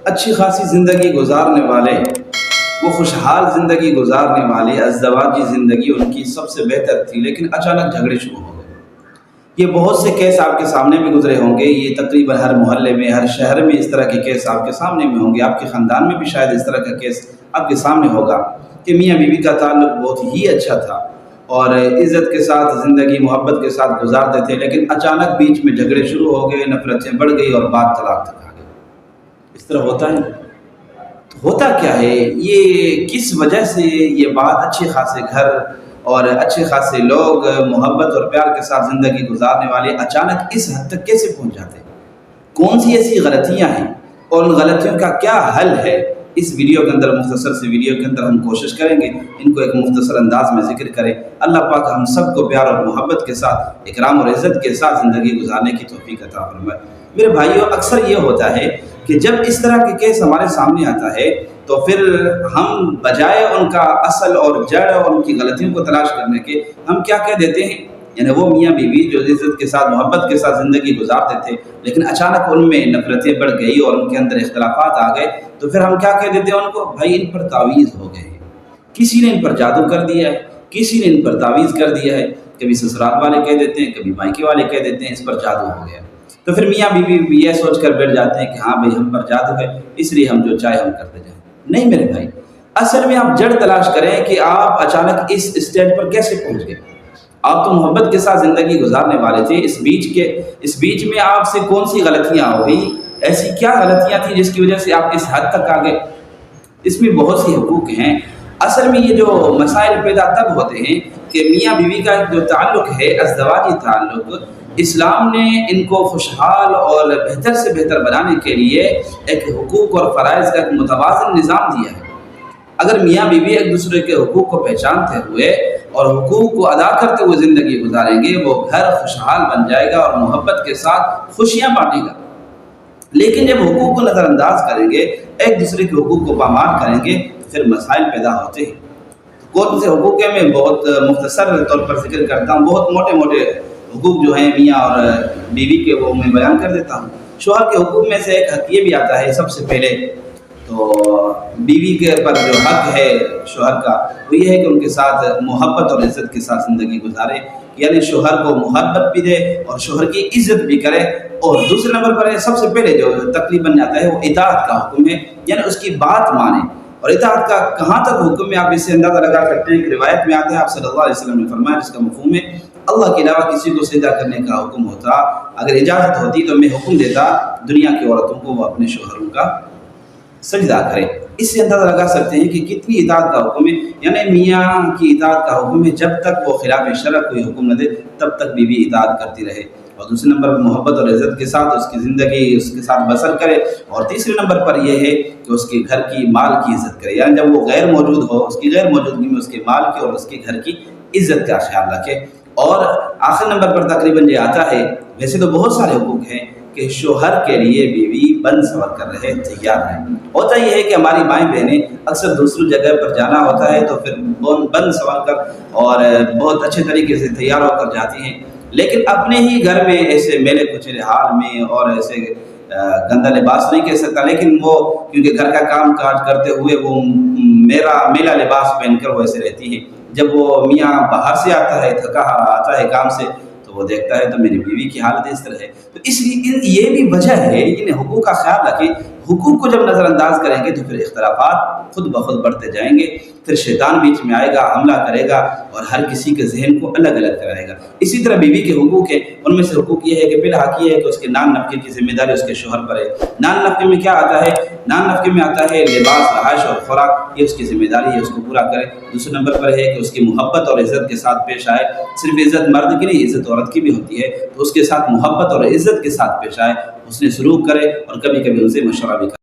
اچھی خاصی زندگی گزارنے والے، وہ خوشحال زندگی گزارنے والے، ازدواجی زندگی ان کی سب سے بہتر تھی، لیکن اچانک جھگڑے شروع ہو گئے۔ یہ بہت سے کیس آپ کے سامنے بھی گزرے ہوں گے، یہ تقریباً ہر محلے میں، ہر شہر میں اس طرح کے کیس آپ کے سامنے میں ہوں گے، آپ کے خاندان میں بھی شاید اس طرح کا کیس آپ کے سامنے ہوگا کہ میاں بیوی کا تعلق بہت ہی اچھا تھا اور عزت کے ساتھ زندگی محبت کے ساتھ گزارتے تھے، لیکن اچانک بیچ میں جھگڑے شروع ہو گئے، نفرتیں بڑھ گئی اور بات طلاق تک آ گئی۔ اس طرح ہوتا ہے؟ تو ہوتا کیا ہے؟ یہ کس وجہ سے یہ بات اچھے خاصے گھر اور اچھے خاصے لوگ محبت اور پیار کے ساتھ زندگی گزارنے والے اچانک اس حد تک کیسے پہنچ جاتے ہیں؟ کون سی ایسی غلطیاں ہیں اور ان غلطیوں کا کیا حل ہے؟ اس ویڈیو کے اندر، مختصر سے ویڈیو کے اندر ہم کوشش کریں گے ان کو ایک مختصر انداز میں ذکر کریں۔ اللہ پاک ہم سب کو پیار اور محبت کے ساتھ، اکرام اور عزت کے ساتھ زندگی گزارنے کی توفیق عطا فرمائے۔ میرے بھائیوں، اکثر یہ ہوتا ہے کہ جب اس طرح کے کیس ہمارے سامنے آتا ہے تو پھر ہم بجائے ان کا اصل اور جڑ اور ان کی غلطیوں کو تلاش کرنے کے، ہم کیا کہہ دیتے ہیں؟ یعنی وہ میاں بیوی جو عزت کے ساتھ محبت کے ساتھ زندگی گزارتے تھے، لیکن اچانک ان میں نفرتیں بڑھ گئی اور ان کے اندر اختلافات آ گئے، تو پھر ہم کیا کہہ دیتے ہیں ان کو؟ بھائی ان پر تعویذ ہو گئے ہیں، کسی نے ان پر جادو کر دیا ہے، کسی نے ان پر تعویذ کر دیا ہے۔ کبھی سسرال والے کہہ دیتے ہیں، کبھی مائکے والے کہہ دیتے ہیں اس پر جادو ہو گیا۔ تو پھر میاں بیوی بھی یہ سوچ کر بیٹھ جاتے ہیں کہ ہاں بھائی ہم پر جادو ہے، اس لیے ہم جو چاہے ہم کرتے جائیں۔ نہیں میرے بھائی، اصل میں آپ جڑ تلاش کریں کہ آپ اچانک اس اسٹیج پر کیسے پہنچ گئے۔ آپ تو محبت کے ساتھ زندگی گزارنے والے تھے، اس بیچ میں آپ سے کون سی غلطیاں ہو گئی؟ ایسی کیا غلطیاں تھیں جس کی وجہ سے آپ اس حد تک آ گئے؟ اس میں بہت سی حقوق ہیں۔ اصل میں یہ جو مسائل پیدا تب ہوتے ہیں کہ میاں بیوی کا جو تعلق ہے، ازدواجی تعلق، اسلام نے ان کو خوشحال اور بہتر سے بہتر بنانے کے لیے ایک حقوق اور فرائض کا ایک متوازن نظام دیا ہے۔ اگر میاں بیوی ایک دوسرے کے حقوق کو پہچانتے ہوئے اور حقوق کو ادا کرتے ہوئے زندگی گزاریں گے، وہ گھر خوشحال بن جائے گا اور محبت کے ساتھ خوشیاں بانٹے گا۔ لیکن جب حقوق کو نظر انداز کریں گے، ایک دوسرے کے حقوق کو پامال کریں گے، تو پھر مسائل پیدا ہوتے ہیں۔ کون سے حقوق ہیں میں بہت مختصر طور پر ذکر کرتا ہوں، بہت موٹے موٹے حقوق جو ہیں میاں اور بیوی کے وہ میں بیان کر دیتا ہوں۔ شوہر کے حقوق میں سے ایک حق یہ بھی آتا ہے سب سے پہلے، تو بیوی کے پر جو حق ہے شوہر کا، وہ یہ ہے کہ ان کے ساتھ محبت اور عزت کے ساتھ زندگی گزارے، یعنی شوہر کو محبت بھی دے اور شوہر کی عزت بھی کرے۔ اور دوسرے نمبر پر ہے سب سے پہلے جو تقریباً آتا ہے وہ اطاعت کا حکم ہے، یعنی اس کی بات مانے۔ اور اطاعت کا کہاں تک حکم ہے آپ اس سے اندازہ لگا سکتے ہیں کہ روایت میں آتا ہے آپ صلی اللہ علیہ وسلم نے فرمایا، جس کا مفہوم ہے اللہ کے علاوہ کسی کو سجدہ کرنے کا حکم ہوتا، اگر اجازت ہوتی تو میں حکم دیتا دنیا کی عورتوں کو وہ اپنے شوہروں کا سجدہ کریں۔ اس سے اندازہ لگا سکتے ہیں کہ کتنی اطاعت کا حکم ہے، یعنی میاں کی اطاعت کا حکم ہے، جب تک وہ خلاف شرع کوئی حکم نہ دے تب تک بیوی اطاعت کرتی رہے۔ اور دوسرے نمبر پر محبت اور عزت کے ساتھ اس کی زندگی اس کے ساتھ بسر کرے۔ اور تیسرے نمبر پر یہ ہے کہ اس کے گھر کی مال کی عزت کرے، یعنی جب وہ غیر موجود ہو، اس کی غیر موجودگی میں اس کے مال کی اور اس کے گھر کی عزت کا خیال رکھے۔ اور آخر نمبر پر تقریباً یہ آتا ہے، ویسے تو بہت سارے حقوق ہیں، کہ شوہر کے لیے بیوی بند سور کر رہے تیار ہے۔ ہوتا یہ ہے کہ ہماری مائیں بہنیں اکثر دوسری جگہ پر جانا ہوتا ہے تو پھر بند سور کر اور بہت اچھے طریقے سے تیار ہو کر جاتی ہیں، لیکن اپنے ہی گھر میں ایسے میلے کچیلے حال میں اور ایسے گندا لباس نہیں کہہ سکتا، لیکن وہ کیونکہ گھر کا کام کاج کرتے ہوئے وہ میلا لباس پہن کر وہ ایسے رہتی ہے۔ جب وہ میاں باہر سے آتا ہے، تھکا آتا ہے کام سے، تو وہ دیکھتا ہے تو میری بیوی کی حالت اس طرح ہے۔ تو اس لیے یہ بھی وجہ ہے، ان حقوق کا خیال رکھیں۔ حقوق کو جب نظر انداز کریں گے تو پھر اختلافات خود بخود بڑھتے جائیں گے، پھر شیطان بیچ میں آئے گا، حملہ کرے گا اور ہر کسی کے ذہن کو الگ الگ کرائے گا۔ اسی طرح بیوی کے حقوق ہیں، ان میں سے حقوق یہ ہے کہ پہلا حق یہ ہے کہ اس کے نان نفقے کی ذمہ داری اس کے شوہر پر ہے۔ نان نفقے میں کیا آتا ہے؟ نان نفقے میں آتا ہے لباس، رہائش اور خوراک، یہ اس کی ذمہ داری ہے، اس کو پورا کرے۔ دوسرے نمبر پر ہے کہ اس کی محبت اور عزت کے ساتھ پیش آئے، صرف عزت مرد کی نہیں، عزت عورت کی بھی ہوتی ہے، تو اس کے ساتھ محبت اور عزت کے ساتھ پیش آئے، اس نے سلوک کرے اور کبھی کبھی ان سے مشورہ بھی کرے۔